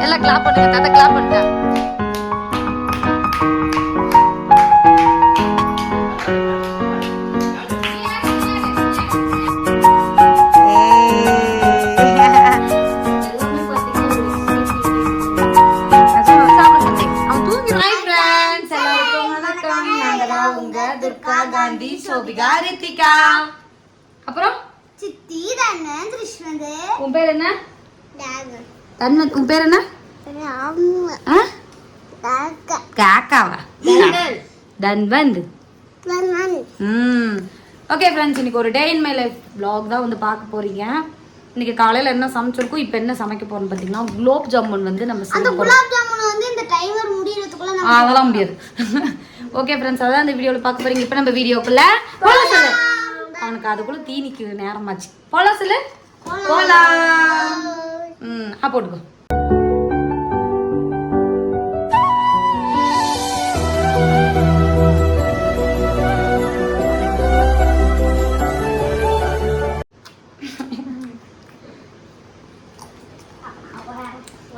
எல்லாம் கிளாப் பண்ணுங்க, தாத்தா கிளாப் பண்ணுங்க. சோபிகா ரித்திகா அப்புறம் சித்தி தனன் கிருஷ்ணதே. உன் பேர் என்ன? தன்வந்த். உன் பேர் என்ன? காக்காவா? தன்வந்த். ஓகே ஃப்ரெண்ட்ஸ், இன்னைக்கு ஒரு டே இன் மை லைஃப் vlog தான் வந்து பார்க்க போறீங்க. இன்னைக்கு காலையில என்ன சமைச்சிருக்கோம், இப்போ என்ன சமைக்க போறோம்னு பார்த்தீங்கன்னா குலோப் ஜாமுன் வந்து நம்ம செய்ய போறோம். குலோப் ஜாமுன் வந்து இந்த டைமர் முடியறதுக்குள்ள அதெல்லாம் முடியாது. ஓகே ஃப்ரெண்ட்ஸ், அதான் இந்த வீடியோவில் பார்க்க போறீங்க. இப்போ நம்ம வீடியோக்குள்ள போலாம் சொல்லு. அவனுக்கு அதுக்குள்ள தீனிக்கு நேரமாச்சு. போலாம் சொல்லு. போலாம். போட்டுக்கோ.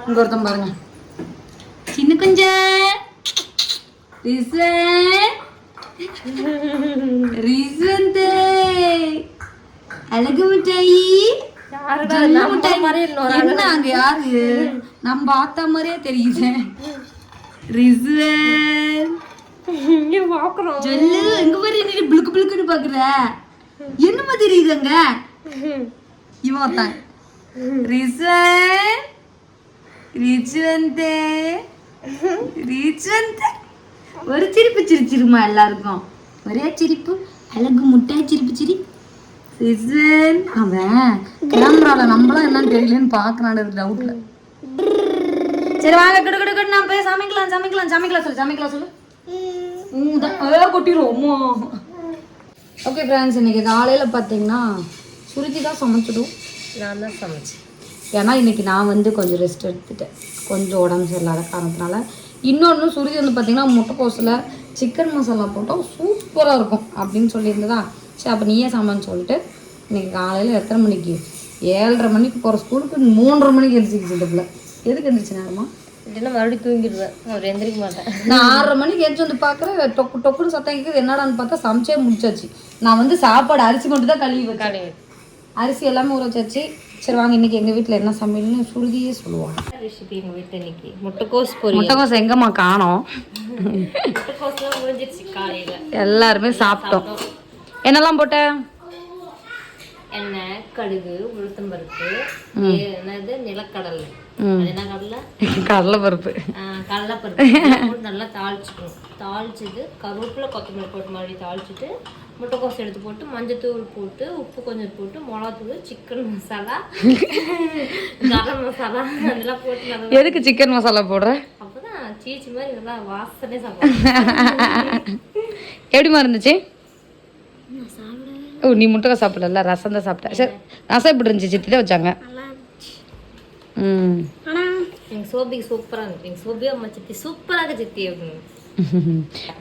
இங்க ஒருத்தன் பாருங்க, சின்ன குஞ்ச அழகு மிட்டாயி. என்ன அங்க யாரு? நம்ம பார்த்த மாதிரியே தெரியுது. சொல்லு, எங்க பாரு பிளுக்கு பிளுக்குன்னு பாக்குற. என்னமா தெரியுதுங்க? இவன் தான் ஒரு சிரிப்பு சிரிச்சிருமா எல்லாருக்கும். ஒரே சிரிப்பு, அழகு முட்டை சிரிப்பு சிரி. அவன் கேமரால நம்மளாம் என்னன்னு தெரியலன்னு பாக்குறான் டவுட்ல. சரி வாங்க, கிடு கிடு கிடு நான் போய் சமைக்கலாம் சமைக்கலாம் சமைக்கலாம் சொல்லு. சமைக்கலாம் சொல்லு. கொட்டிடுவோம். ஓகே ஃப்ரெண்ட்ஸ், இன்னைக்கு காலையில பார்த்தீங்கன்னா சுருதி தான் சமைச்சிடும். நான் தான் சமைச்சேன். ஏன்னா இன்னைக்கு நான் வந்து கொஞ்சம் ரெஸ்ட் எடுத்துட்டேன், கொஞ்சம் உடம்பு சரியில்லாத காரணத்தினால. இன்னொன்று சுருதி வந்து பார்த்தீங்கன்னா முட்டைக்கோஸில் சிக்கன் மசாலா போட்டால் சூப்பராக இருக்கும் அப்படின்னு சொல்லியிருந்ததா. சரி அப்போ நீயே சமைன்னு சொல்லிட்டு இன்னைக்கு காலையில் எத்தனை மணிக்கு? 7:30 மணிக்கு போகிற ஸ்கூலுக்கு 3:30 மணிக்கு எழுந்திரிச்சு சிட்டப்பில். எதுக்கு எழுந்திரிச்சு நேரமா? இல்லைன்னா மறுபடியும் தூங்கிடுவேன், அவர் எந்திரிக்க மாட்டேன். நான் 6:30 மணிக்கு எழுந்து வந்து பார்க்குறேன், டொக்கு டொக்குன்னு சத்தம் கேட்குது. என்னடான்னு பார்த்தா சமைச்சே முடிச்சாச்சு. நான் வந்து சாப்பாடு அரிசி மட்டும் தான் கழுவி அரிசி எல்லாமே ஊற வச்சாச்சு. சரி வாங்க, இன்னைக்கு எங்கள் வீட்டில் என்ன சமையல்னு சுருதியே சொல்லுவாங்க. ரெசிபி எங்கள் வீட்டில் இன்னைக்கு முட்டைக்கோஸ் பொரியல். முட்டைக்கோஸ் எங்கம்மா காணோம்? முட்டைக்கோஸ்லாம் முடிஞ்சிருச்சு காலையில். எல்லாருமே சாப்பிட்டோம். என்னெல்லாம் போட்டேன்? எண்ணெய், கடுகு, உளுத்தம்பருப்பு, என்னது நிலக்கடலை, என்ன கடலை? கடலைப்பருப்பு. கடலைப்பருப்பு போட்டு நல்லா தாளிச்சுக்கணும். தாளிச்சுட்டு கருவேப்பிலை கொத்தமல்லி போட்டு மறுபடியும் தாளிச்சுட்டு முட்டைக்கோஸ் எடுத்து போட்டு மஞ்சத்தூள் போட்டு உப்பு கொஞ்சம் போட்டு மிளகாத்தூள், சிக்கன் மசாலா, கரம் மசாலா அதெல்லாம் போட்டு நல்லா. எதுக்கு சிக்கன் மசாலா போடுற? அப்போதான் சீச்சி மாதிரி நல்லா வாசனை சாப்பிடுவேன். எப்படிமா இருந்துச்சு? ஓ, நீ முட்டைக்கோஸ் சாப்பிடல, ரசம் தான் சாப்பிட்டேன். சரி, ரசம் எப்படி இருந்துச்சு? சித்தி தான் வச்சாங்க. எங்கள் சோபிக்கு சூப்பராக இருக்கு. எங்கள் சோபி அம்மா சித்தி சூப்பராக சித்தி அப்படின்னு.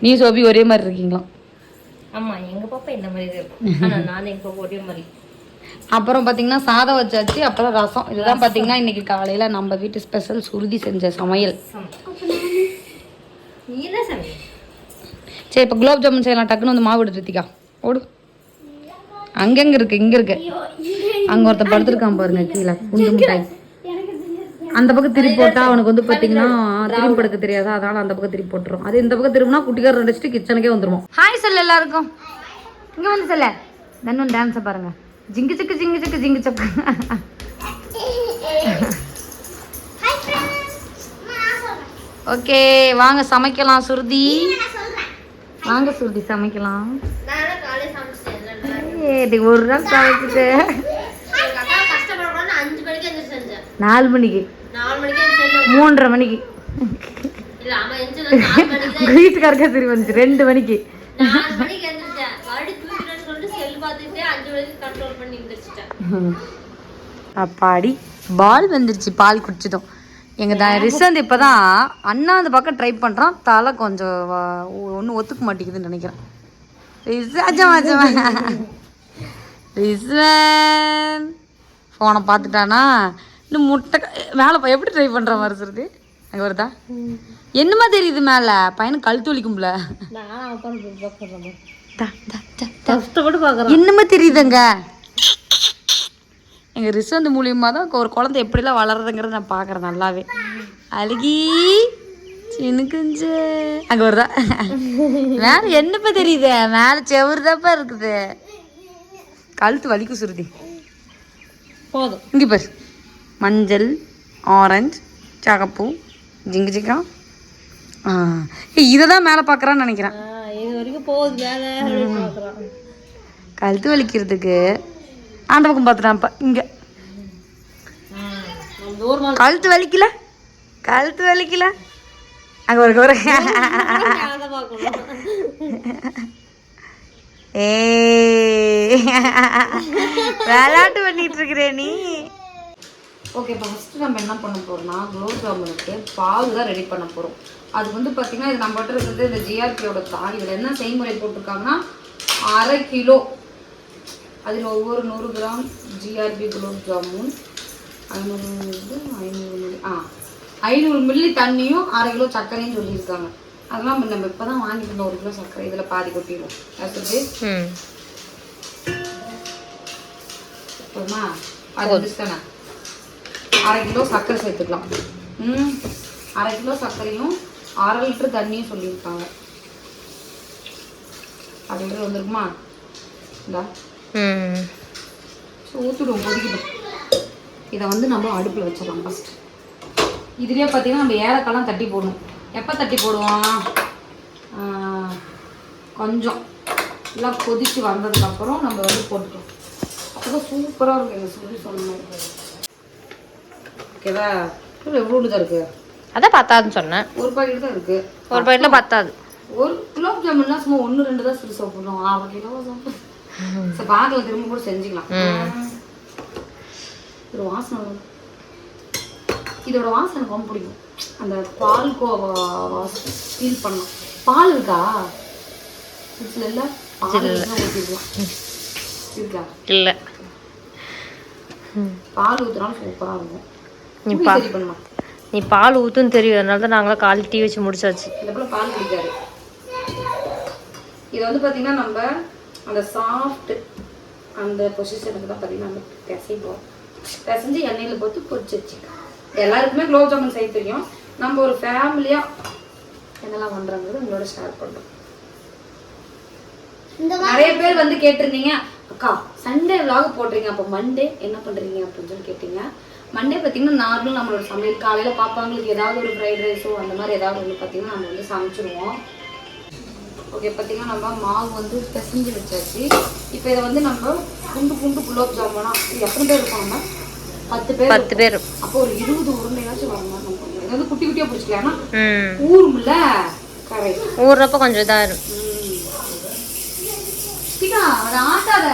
நீ சோபி ஒரே மாதிரி இருக்கீங்களா? ஆமாம், எங்கள் பாப்பா என்ன மாதிரி இருக்கும், ஆனால் நான் எங்கள் பாப்பா ஒரே மாதிரி. அப்புறம் பார்த்தீங்கன்னா சாதம் வச்சாச்சு, அப்புறம் ரசம். இதுதான் பார்த்தீங்கன்னா இன்னைக்கு காலையில் நம்ம வீட்டு ஸ்பெஷல் சுருதி செஞ்ச சமையல். நீ என்ன சமையல்? சரி, இப்போ குலோப் ஜாமுன் செய்யலாம். டக்குன்னு வந்து மாவு எடுத்துக்கா, ஓடு. அங்கங்க இருக்கு, இங்க இருக்கு. அங்க ஒருத்த படுத்துருக்கான் பாருங்க கீழே, குண்டு மிட்டாய். அந்த பக்கம் திருப்பி போட்டா அவனுக்கு வந்து பாத்தீங்கன்னா திரும்பி படுக்க தெரியாதா, அதனால அந்த பக்கம் திருப்பி போட்டுரும். அது இந்த பக்கம் திரும்பினா குட்டிக்கார நடிச்சுட்டு கிச்சனுக்கே வந்துருவோம். ஹாய் சொல்லு எல்லாருக்கும். இங்க வந்து சொல்ல. தன்னு டான்ஸை பாருங்க. ஜிங்கு சக்கு ஜிங்கு சக்கு ஜிங்கு சக்கு. ஓகே வாங்க சமைக்கலாம் சுருதி. வாங்க சுருதி சமைக்கலாம். ஒரு நாள் சமைச்சிட்டு 4 மணிக்கு 3:30 மணிக்கு வீட்டுக்காரக்கா சரி வந்துச்சு 2 மணிக்கு. அப்பாடி பால் வந்துருச்சு. பால் குடிச்சிட்டோம். எங்கள் ரிஷந்த் இப்போ தான் அண்ணா அந்த பக்கம் ட்ரை பண்ணுறான். தலை கொஞ்சம் ஒன்றும் ஒத்துக்க மாட்டேங்குதுன்னு நினைக்கிறேன். ரிஸ்வன் ஃபோனை பார்த்துட்டானா இன்னும் முட்டை மேலே எப்படி ட்ரை பண்ணுற மாதிரி சுருதி அங்கே வருதா என்னமா தெரியுது மேலே பையனுக்கு கழுத்து வலிக்கும்ல என்னமா தெரியுதுங்க எங்கள் ரிசந்து மூலியமாக தான் ஒரு குழந்தை எப்படிலாம் வளருதுங்கிறத நான் பார்க்குறேன் நல்லாவே அழுகி சின்ன குஞ்சு அங்கே வருதா மேலே என்னப்பா தெரியுது மேலே செவருதாப்பா இருக்குது கழுத்து வலிக்கும் சுருதி போதும் இங்கே பாரு மஞ்சள் ஆரஞ்சு சகப்பு ஜிங்கு ஜிங்கா இதை தான் மேலே பார்க்குறான்னு நினைக்கிறேன் இது வரைக்கும் போகுது மேலே கழுத்து வலிக்கிறதுக்கு ஆண்ட பக்கம் பார்த்துட்டான்ப்பா இங்கே கழுத்து வலிக்கல கழுத்து வலிக்கல அங்கே ஒரு ஏ விளையாட்டு பண்ணிட்டு இருக்கிறே நீ ஓகே இப்போ ஃபஸ்ட்டு நம்ம என்ன பண்ண போகிறோம்னா குலோப் ஜாமுனுக்கு பால் தான் ரெடி பண்ண போகிறோம் அது வந்து பார்த்திங்கன்னா இது நம்மகிட்ட இருக்கிறது இந்த ஜிஆர்பியோட தாய் இதில் என்ன செய்முறை போட்டிருக்காங்கன்னா 1/2 கிலோ அதில் ஒவ்வொரு 100 gram GRB gulab jamun 500 milli தண்ணியும் 1/2 கிலோ சர்க்கரையும் சொல்லியிருக்காங்க. அதெல்லாம் நம்ம இப்போ தான் வாங்கிட்டு இருந்தோம் 1 கிலோ சர்க்கரை இதில் பாதி கொட்டிடுவோம். அடுத்தது போதுமா? அது வந்துச்சுதானே 1/2 கிலோ சர்க்கரை சேர்த்துக்கலாம். 1/2 கிலோ சர்க்கரையும் 1/2 லிட்டர் தண்ணியும் சொல்லியிருக்காங்க. அது லிட்டர் வந்துருக்குமா? இந்தா ஊற்றிடுவோம், கொதிக்கிடும். இதை வந்து நம்ம அடுப்பில் வச்சிடலாம் ஃபஸ்ட். இதுலேயே பார்த்தீங்கன்னா நம்ம ஏலக்காய்லாம் தட்டி போடணும். எப்போ தட்டி போடுவோம்? கொஞ்சம் எல்லாம் கொதித்து வந்ததுக்கப்புறம் நம்ம வந்து போட்டுக்கலாம். அப்போ தான் சூப்பராக இருக்கும். எங்கள் சொல்லி சொன்ன மாதிரி ஓகேவா? எவ்வளோ தான் இருக்குது? அதான் பத்தாதுன்னு சொன்னேன். ஒரு பாக்கெட் தான் இருக்குது. ஒரு பாக்கெட்டில் பத்தாது. ஒரு குலோப் ஜாமுன்லாம் சும்மா 1-2 தான் சிறு சாப்பிடணும். 1/2 கிலோ சாப்பிடும். சரி பார்க்கலாம், திரும்ப கூட செஞ்சுக்கலாம். ஒரு வாசனை வரும். இதோட வாசனை ரொம்ப பிடிக்கும். அந்த பால் கோவா வாசனை ஃபீல் பண்ணலாம். பால் இருக்கா வீட்டில்? இல்லை பால் ஊற்றிக்கலாம். இருக்கா? இல்லை. பால் ஊற்றுனாலும் சூப்பராக இருக்கும். நீ பால் ஊற்றுன்னு தெரியும், அதனால தான் நாங்களாம் காலி டீ வச்சு முடிச்சாச்சு. இந்த போல் பால் குடிக்காது. இது வந்து பார்த்தீங்கன்னா நம்ம அந்த சாஃப்ட் அந்த பொசிஷனுக்கு தான் பார்த்தீங்கன்னா நம்ம பிசைப்போம். பிசைஞ்சு எண்ணெயில் போட்டு பொரிச்சு வச்சுக்கலாம். எல்லாருக்குமே குலோப் ஜாமுன் செய்ய தெரியும். நம்ம ஒரு ஃபேமிலியாக என்னெல்லாம் பண்ணுறாங்கிறது உங்களோட ஷேர் பண்ணுறோம். நிறைய பேர் வந்து கேட்டிருந்தீங்க, அக்கா சண்டே விலாக் போடுறீங்க, அப்போ மண்டே என்ன பண்ணுறீங்க அப்படின்னு சொல்லி கேட்டீங்க. மண்டே பார்த்தீங்கன்னா நார்மல் நம்மளோட சமையல் காலையில் பாப்பாங்களுக்கு ஏதாவது ஒரு ஃப்ரைட் ரைஸோ அந்த மாதிரி ஏதாவது ஒன்று பார்த்தீங்கன்னா நம்ம வந்து சமைச்சிடுவோம். ஓகே, பார்த்தீங்கன்னா நம்ம மாவு வந்து பிசைஞ்சு வச்சாச்சு. இப்போ இதை வந்து நம்ம குண்டு குலோப் ஜாமுனா இது எத்தனை பேர் இருக்கோம்? நம்ம 10 பேர். அப்போ ஒரு 20 உருண்டையாச்சும் வர மாதிரி நம்ம இதை வந்து குட்டி குட்டியாக பிடிச்சிக்கலாம். ஏன்னா ஊரும்ல கரை ஊறுறப்ப கொஞ்சம் இதாக இருக்கும். அதை ஆட்டாத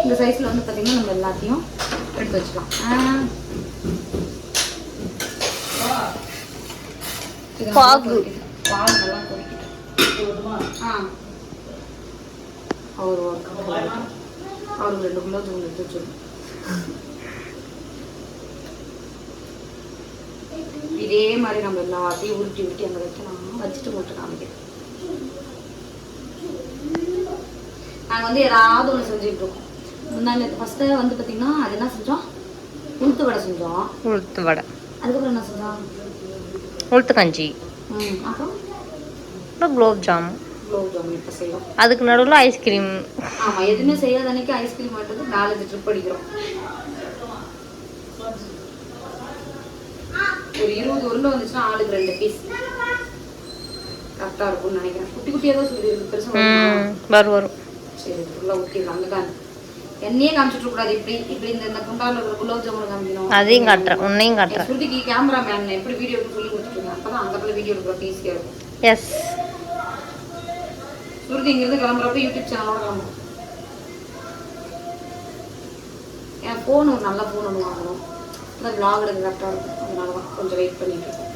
இந்த சைஸ்ல வந்து பார்த்தீங்கன்னா நம்ம எல்லாத்தையும் எடுத்து வச்சுக்கலாம். பால் நல்லா கொதிக்கிட்டோம். அவர் 2 கிலோ தூள் எடுத்து வச்சிருக்கோம். இதே மாதிரி நம்ம எல்லாத்தையும் உருட்டி அங்கே வைக்கலாம். வச்சுட்டு மட்டும் காமிக்கிறேன். நாங்கள் வந்து ஏதாவது ஒன்று செஞ்சுட்டு இருக்கோம். முன்னாடி ஃபஸ்ட்டு வந்து பார்த்தீங்கன்னா அது என்ன செஞ்சோம்? உளுத்து வடை செஞ்சோம். உளுத்து வடை. அதுக்கப்புறம் என்ன செஞ்சோம்? உளுத்து கஞ்சி. அப்புறம் குலோப் ஜாமுன் இப்போ செய்வோம். அதுக்கு நடுவில் ஐஸ்கிரீம். ஆமாம், எதுவுமே செய்யாத அன்னைக்கு ஐஸ்கிரீம் மட்டும் 4 ட்ரிப் அடிக்கிறோம். ஒரு 20 உருண்டை வந்துச்சுன்னா ஆளுக்கு 2 பீஸ் கரெக்டாக இருக்கும்னு நினைக்கிறேன். குட்டி குட்டியாக தான் சொல்லி இருக்கு, பெருசாக வரும். சரி, ஃபுல்லாக ஊற்றிடலாம். அங்கே தான் என்னையே காமிச்சிட்டு கூடாது. இப்படி இந்த குண்டாவில் இருக்கிற குலோப் ஜாமுன் காமிக்கணும். அதையும் காட்டுறேன், உன்னையும் காட்டுறேன். ஸ்ருதிக்கு கேமராமேன் எப்படி வீடியோ எடுக்க சொல்லி கொடுத்துருங்க. அப்போ தான் அந்த இடத்துல வீடியோ எடுக்கிறப்ப ஈஸியாக இருக்கும். எஸ், ஸ்ருதி இங்கேருந்து கிளம்புறப்ப யூடியூப் சேனலோட கிளம்பும். என் ஃபோன் ஒரு நல்ல ஃபோன் ஒன்று வாங்கணும். இந்த விளாக் எடுக்க கரெக்டாக இருக்கும். அதனால தான் கொஞ்சம் வெயிட் பண்ணிட்டு இருக்கோம்.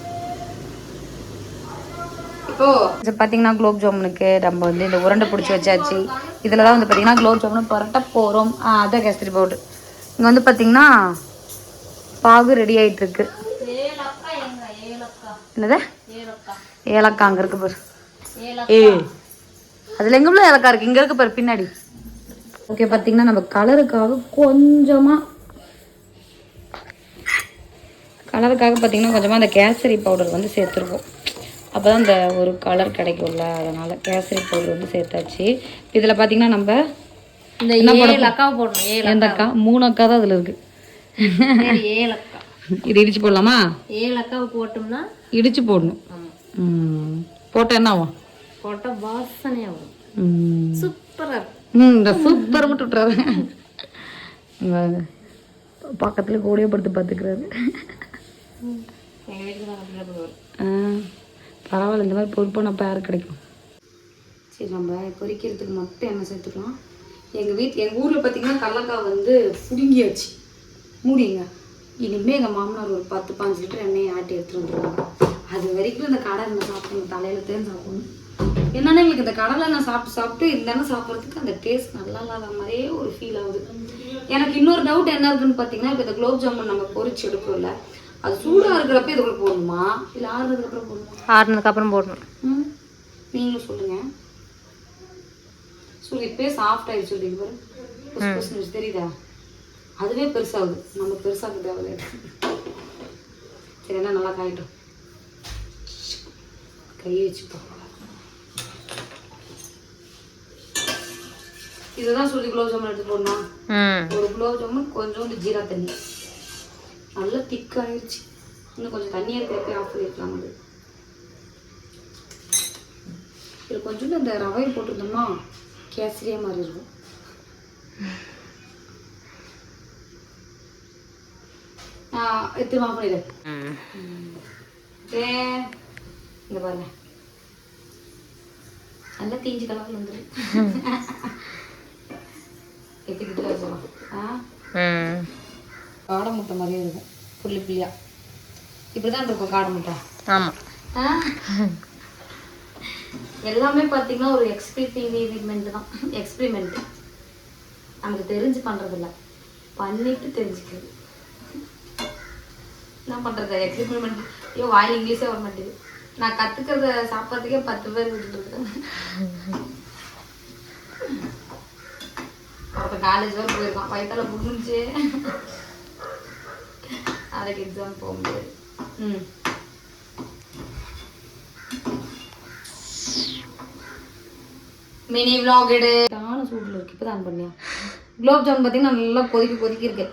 இது பார்த்தீங்கன்னா குலோப் ஜாமுனுக்கு நம்ம வந்து இந்த உருண்டை பிடிச்சி வச்சாச்சு. இதில் தான் வந்து பார்த்தீங்கன்னா குலோப் ஜாமுன் பரட்ட போகிறோம். அதான் கேசரி பவுடர். இங்கே வந்து பார்த்தீங்கன்னா பாகு ரெடி ஆகிட்டு இருக்கு. என்னது ஏலக்காய் அங்கே இருக்கு பாரு. அதில் எங்கே ஏலக்காய் இருக்குது, இங்கே இருக்கு பாரு பின்னாடி. ஓகே பார்த்தீங்கன்னா நம்ம கலருக்காக பார்த்தீங்கன்னா அந்த கேசரி பவுடர் வந்து சேர்த்துருக்கோம். அப்போ தான் இந்த ஒரு கலர் கிடைக்கும்ல, அதனால் கேசரி பவுடர் வந்து சேர்த்தாச்சு. இதில் பார்த்தீங்கன்னா நம்ம இந்த 7 அக்காவை போடணும். 7 அக்கா 3 அக்கா தான் அதில் இருக்குது. 7 அக்கா இது இடிச்சு போடலாமா? 7 அக்காவை போட்டோம்னா இடிச்சு போடணும். போட்டால் என்ன ஆகும்? போட்டால் வாசனையாக வரும். சூப்பராக இருக்கும். இந்த சூப்பர் மட்டும் விட்டுறாரு. பக்கத்தில் கூடயே படுத்து பார்த்துக்கிறாரு. எங்கள் வீட்டுக்கு தான் அப்படியே போடுவார். பரவாயில்ல, இந்த மாதிரி பொறுப்பான பேர் கிடைக்கும். சரி, நம்ம பொரிக்கிறதுக்கு மட்டும் எண்ணெய் சேர்த்துக்கலாம். எங்கள் ஊரில் பார்த்தீங்கன்னா கடலக்காய் வந்து புடுங்கியாச்சு, மூடிங்க. இனிமேல் எங்கள் மாமனார் ஒரு 10-15 லிட்டர் எண்ணெயை ஆட்டி எடுத்துகிட்டு வந்துடுவாங்க. அது வரைக்கும் இந்த கடலை எண்ணெய் சாப்பிடணும், தலையில் தேன் சாப்பிடணும். என்னென்னா எங்களுக்கு இந்த கடலை எண்ணெய் சாப்பிட்டு இந்த எண்ணெய் சாப்பிட்றதுக்கு அந்த டேஸ்ட் நல்லா இல்லாத மாதிரியே ஒரு ஃபீல் ஆகுது. எனக்கு இன்னொரு டவுட் என்ன இருக்குன்னு பார்த்தீங்கன்னா, இப்போ இந்த குலோப் ஜாமுன் நம்ம பொரிச்சு எடுக்கல, அது சூடாக இருக்கிறப்ப இதுக்குள்ள போடணுமா இல்லை ஆறுனதுக்கப்புறம் போடணுமா? ஆறுனதுக்கப்புறம் போடணும். நீங்களும் சொல்லுங்கள். சூடு இப்போயே சாஃப்ட் ஆகிடுச்சு பாரு, தெரியுதா? அதுவே பெருசாகுது, நம்ம பெருசாக தேவையில்லை. சரி, என்ன நல்லா காயிட்டோம். கையை வச்சுப்போம். இதுதான் சொல்லி குலோப் ஜாமுன் எடுத்து போடணும். ஒரு குலோப் ஜாமுன் கொஞ்சோண்டு ஜீரா தண்ணி, நல்லா திக்காகிடுச்சு. இன்னும் கொஞ்சம் தண்ணியாக இருக்கிறப்ப ஆஃப் பண்ணிருக்கலாம். அது இதில் கொஞ்சோண்டு அந்த ரவையை போட்டிருந்தோம்னா கேசரியாக மாதிரி இருக்கும். எடுத்து ஆஃப் பண்ணிடு. இந்த பாருங்க, நல்லா தீஞ்சு கலரில் வந்துடும். எப்படி வச்சலாம் காடை முட்டை மாதிரியே இருக்கும், புள்ளி புள்ளியாக. இப்படி தான் இருக்கும் காடை முட்டை. ஆமாம், எல்லாமே பார்த்தீங்கன்னா ஒரு எக்ஸ்பெரிமெண்ட் தான். எக்ஸ்பெரிமெண்ட் நமக்கு தெரிஞ்சு பண்ணுறதில்ல, பண்ணிட்டு தெரிஞ்சுக்கிறது. என்ன பண்ணுறது எக்ஸ்பெரிமெண்ட்? ஐயோ, வாயில் இங்கிலீஷே வர மாட்டேங்குது. நான் கற்றுக்கிறத சாப்பிட்றதுக்கே 10 பேர் விட்டுருக்கேன். அப்போ காலேஜ் வரை போயிருக்கான், வயிற்றால முடிஞ்சு அதுக்கு எக்ஸாம் போக முடியாது. மினி விலாக் எடு. தான சூட்டில் இருக்கு, இப்போ தான் பண்ணியா. குலோப் ஜாமுன் பார்த்தீங்கன்னா நல்லா கொதிக்கி இருக்கு.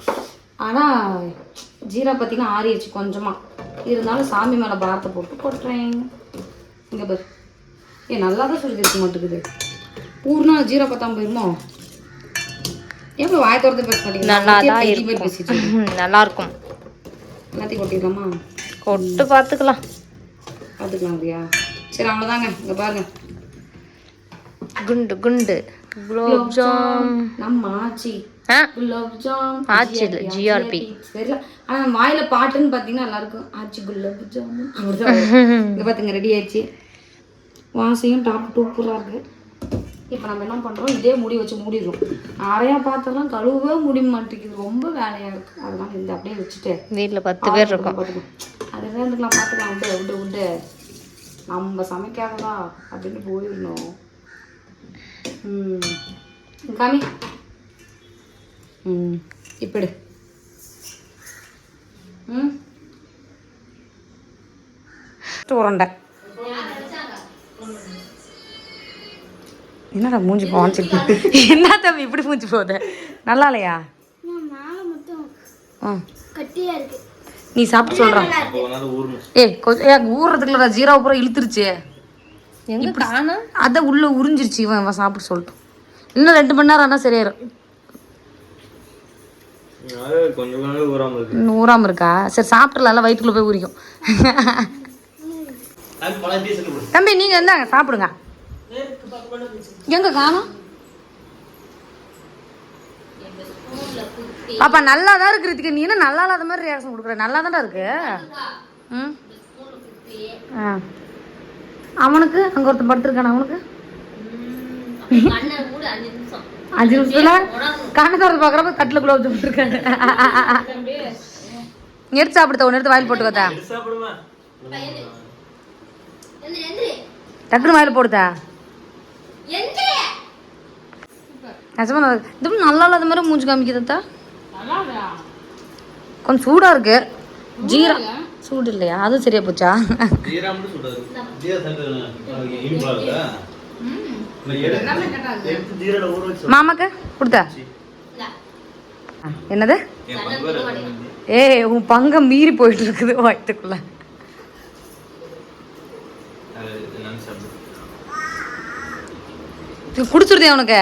ஆனால் ஜீரா பார்த்தீங்கன்னா ஆறிடுச்சு கொஞ்சமாக. இருந்தாலும் சாமி மேலே பாரத்தை போட்டு கொட்டுறேன். இங்கே பாரு, நல்லா தான் சொல்லி இருக்க மாட்டேங்குது. பூர்ணா ஜீரா பார்த்தாம போயிருமோ? எப்படி வாய் திறந்து பேச மாட்டேங்குது? நல்லா தான் இருக்கும், நல்லா இருக்கும். எல்லாத்தையும் கொட்டிடலாமா? கொட்டு பார்த்துக்கலாம் அப்படியா? சரி, அவ்வளோதாங்க. இங்கே பாருங்க, குண்டு குண்டு குலோப் ஜாம். நம்ம ஆச்சி குலோப் ஜாம், ஆச்சி இல்லை ஜிஆர்பி தெரியல. ஆனால் வாயில் பாட்டுன்னு பார்த்தீங்கன்னா எல்லாருக்கும் ஆச்சி குலோப் ஜாமுன் அப்படிதான். இங்கே பார்த்துங்க, ரெடி ஆயிடுச்சு. வாசையும் டாப் டூப்பராக இருக்குது. இப்போ நம்ம என்ன பண்ணுறோம், இதே முடி வச்சு மூடிடுறோம். நிறையா பாத்திரம்லாம் கழுவவே முடிய மாட்டேங்குது, ரொம்ப வேலையாக இருக்குது. அதனால இந்த அப்படியே வச்சுட்டு வீட்டில் 10 பேர் இருக்கோம். அதுதான் இருந்துக்கலாம், பார்த்துக்கலாம். விட்டு நம்ம சமைக்காததா அப்படின்னு போயிடணும். காமி இப்படி உருண்டை. என்னடா மூஞ்சி பாஞ்சிருக்கு? என்ன தம்பி இப்படி மூஞ்சி போகுது? நல்லா இல்லையா? நீ சாப்பிட்டு சொல்கிறான். ஊறுறதுக்குள்ள ஜீரோ பூரா இழுத்துருச்சு. எங்க காணோம்? அதை உள்ள உறிஞ்சிருச்சு. இவன் சாப்பிட்டு சொல்லிட்டோம். இன்னும் 2 மணி நேரம் ஆனால் சரியாயிரும். ஊறாம இருக்கா? சரி, சாப்பிட்றல, வயிற்றுக்குள்ள போய் ஊறிக்கும். தம்பி நீங்க இருந்தாங்க சாப்பிடுங்க. எங்க காணோம்? பாப்பா நல்லா தான் இருக்கிறதுக்கு. நீ என்ன நல்லா இல்லாத மாதிரி ரியாக்ஷன் கொடுக்குற? நல்லா தான்டா இருக்கு. அவனுக்கு அங்கே ஒருத்தன் படுத்துருக்கான அவனுக்கு 5 நிமிஷத்துல கண்ணு திறந்து பார்க்குறப்ப கட்டிலுக்குள்ள வச்சு விட்டுருக்காரு. எடுத்து சாப்பிடுத்த ஒன்று எடுத்து வாயில் போட்டுக்கோத்தா. டக்குனு வாயில் போடுதா. நிஜமா இது நல்லா இல்லாத மாதிரி மூஞ்சி காமிக்குதா. கொஞ்சம் சூடா இருக்கு. ஜீரா சூடு இல்லையா? அதுவும் சரியா போச்சா? மாமாக்கு கொடுத்தா என்னது? ஏய் உன் பங்க மீறி போயிட்டு இருக்குது வயிற்றுக்குள்ள. குடிச்சிருதே உனக்கு.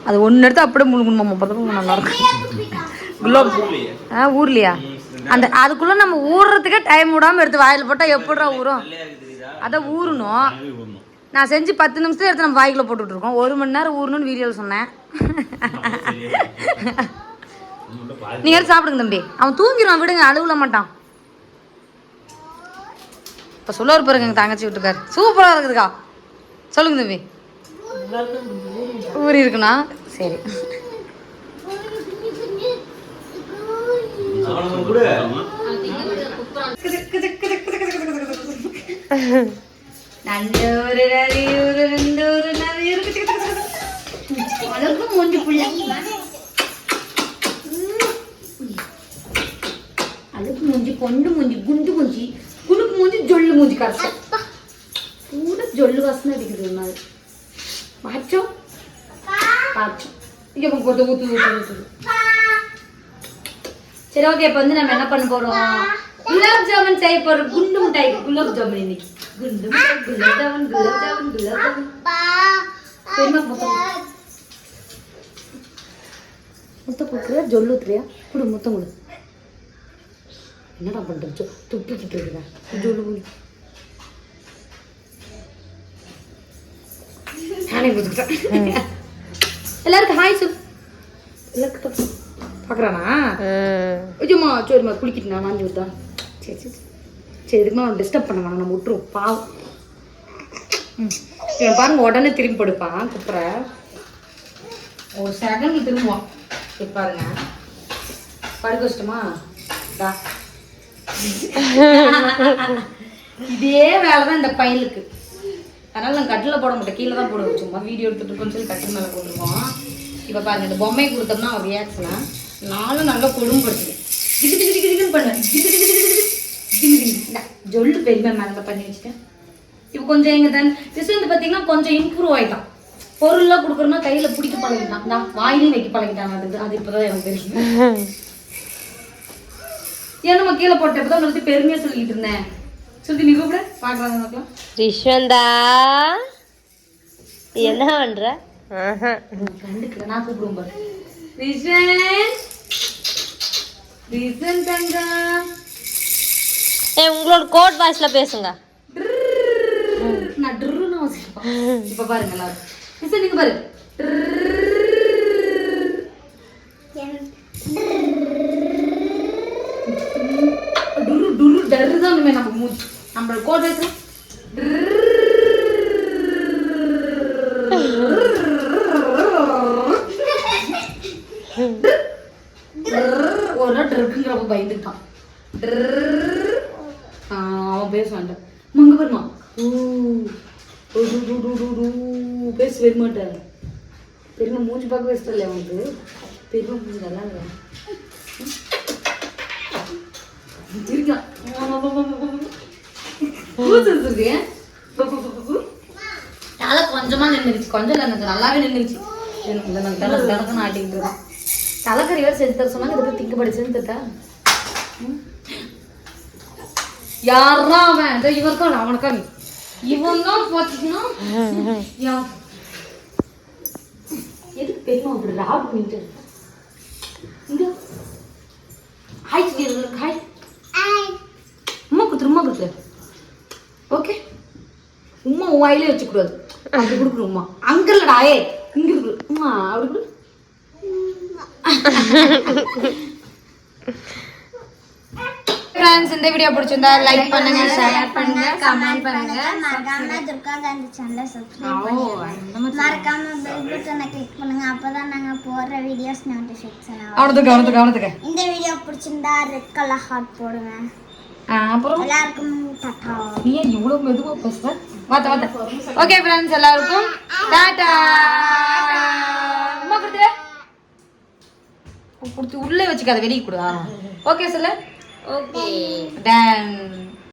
அது ஒன்று எடுத்து அப்படியே முழுங்கணுமா? பார்த்தா நல்லா இருக்கும். குலோப் ஊர்லையா? அந்த அதுக்குள்ள நம்ம ஊறுறதுக்கே டைம் விடாம எடுத்து வாயில் போட்டா எப்படிடா ஊறும்? அதான் ஊறணும். நான் செஞ்சு 10 நிமிஷத்துல எடுத்து நம்ம வாய்க்குள்ள போட்டுட்டு இருக்கோம். 1 மணி நேரம் ஊறணும்னு வீடியோவில் சொன்னேன். நீங்க எடுத்து சாப்பிடுங்க தம்பி. அவன் தூங்கிடுவான், விடுங்க, அழுவல மாட்டான். இப்போ சொல்லுவார் பாருங்க எங்கள் தங்கச்சி விட்டுக்காரு. சூப்பராக இருக்குதுக்கா. சொல்லுங்க தம்பி. ஊறி இருக்குண்ணா. சரி அழுக்கு மூஞ்சி, கொண்டு மூஞ்சி, குண்டு மூஞ்சி, குணுக்கு மூஞ்சி, ஜொல்லு மூஞ்சி கரைச்சி கூட ஜொல்லு வாசனை அடிக்குது. மாதிரி மாச்சோம் மாச்சோம் இங்கே போட்டு ஊற்று ஊற்று ஊற்றுது. சரி ஓகே. இப்போ வந்து நம்ம என்ன பண்ண போறோம்? குலாப் ஜாமுன் செய்ய போறோம். குண்டு மிட்டாய் குலாப் ஜாமுன். இன்னைக்கு குண்டு மிட்டாய், குலாப் ஜாமுன், குலாப் ஜாமுன், குலாப் ஜாமுன். பெருமா முத்த கொடுக்குறியா? ஜொல்லு ஊத்துறியா? கொடு முத்தம் கொடு. என்னடா பண்றது? துப்பிக்கிட்டு இருக்குதா? ஜொல்லு கொடு. நானே கொடுத்துட்டேன். எல்லாருக்கும் ஹாய் சொல். எல்லாருக்கும் பார்க்குறானா? ஐயோம்மா சரிம்மா குளிக்கிட்டு நான் வாங்கி விட்டா. சரி சரி சரி இதுக்குமா டிஸ்டர்ப் பண்ண வேணாம், நம்ம விட்டுருவோம் பாவம். இவன் பாருங்க உடனே திரும்பி படுப்பான். குப்புற ஒரு செகண்ட் திரும்புவான். சரி பாருங்க படுக்க வச்சிட்டோமா? இதே வேலை தான் இந்த பையலுக்கு. அதனால நான் கட்டில் போட மாட்டேன், கீழே தான் போடுவோம். சும்மா வீடியோ எடுத்துட்டு இருக்கோம்னு சொல்லி கட்டில் மேலே போட்டுருவோம். இப்போ பாருங்க இந்த பொம்மையை கொடுத்தோம்னா அவன் ரியாக்ஷனா நானும் நல்லா கொடுமைப்படுத்துது. இது இது இது இதுன்னு பண்ணேன். ஜொல்லு பெருமை மேலே பண்ணி வச்சுட்டேன். இப்போ கொஞ்சம் எங்கள் தான் திஸ் வந்து பார்த்தீங்கன்னா கொஞ்சம் இம்ப்ரூவ் ஆகிட்டான். பொருள்லாம் கொடுக்குறோன்னா கையில் பிடிக்க பழகிட்டான். நான் வாயிலையும் வைக்க பழகிட்டான். அது இப்போ தான் எனக்கு தெரியும். ஏன் நம்ம கீழே போட்டப்போ தான் வந்து பெருமையாக சொல்லிக்கிட்டு இருந்தேன். சொல்லி நீ கூப்பிட பார்க்கலாம். ரிஷ்வந்தா என்ன பண்ற? கண்டுக்கல, நான் கூப்பிடுவோம் பாரு. ரிஷன் ரிஷன் தங்கா. உங்களோட கோட் வாய்ஸ்ல பேசுங்க. நான் ட்ருன்னு வச்சிருப்பேன். இப்ப பாருங்க எல்லாரும். ரிஷன் நீங்க பாரு. டுரு டுரு டரு தான் நம்ம மூச்சு. நம்மளோட கோட் வாய்ஸ் ஒரு நாள் ட்ருக்குங்கிறப்ப பயந்துட்டான். அவன் பேச வேண்டாம். மங்க வருமா? பேச வரமாட்டான். பெருமை மூஞ்சி பார்க்க பேசல இல்லை அவனுக்கு. பெருமை மூஞ்சி நல்லா இல்லை இருக்கான். தலை கொஞ்சமா நின்றுச்சு. கொஞ்சம் இல்லை எனக்கு நல்லாவே நின்றுச்சு. எனக்கு ஆட்டிக்கிட்டு இருக்கான். தலைக்கறி வேறு செஞ்சு தர சொன்னாங்க. இதை போய் திங்க படிச்சுன்னு தட்டா. யாரா அவன்? இந்த இவருக்கா அவனுக்கா? இவன் தான் பார்த்தீங்கன்னா எதுக்கு பெரியமா அப்படி ராப் பண்ணிட்டு இங்க ஹாய் சொல்லிடுங்க. ஹாய் உமா கொடுத்துரு. உமா கொடுத்துரு. ஓகே உமா உன் வாயிலே வச்சுக்கூடாது. அப்படி கொடுக்குற உமா அங்கே இல்லடா. ஏ இங்கே இருக்கு உமா. அப்படி கொடு. ஃப்ரெண்ட்ஸ், இந்த வீடியோ பிடிச்சிருந்தா லைக் பண்ணுங்க, ஷேர் பண்ணுங்க, கமெண்ட் பண்ணுங்க. மறக்காம துர்கா காந்தி சேனலை சப்ஸ்கிரைப் பண்ணுங்க. மறக்காம பெல் பட்டனை கிளிக் பண்ணுங்க. அப்பதான் நாங்க போடுற வீடியோஸ் நோட்டிஃபிகேஷன் ஆகும். கவனத்துக்கு இந்த வீடியோ பிடிச்சிருந்தா ரெட் கலர் ஹார்ட் போடுங்க. அப்புறம் எல்லாருக்கும் டாடா. நீ ஏன் இவ்வளவு மெதுவா பேசுற? வாத்த ஓகே ஃப்ரெண்ட்ஸ், எல்லாருக்கும் டாடா. அம்மா கொடுத்து உள்ளே வச்சுக்காத, வெளியே கொடு. ஓகே சொல்லு. Okay done.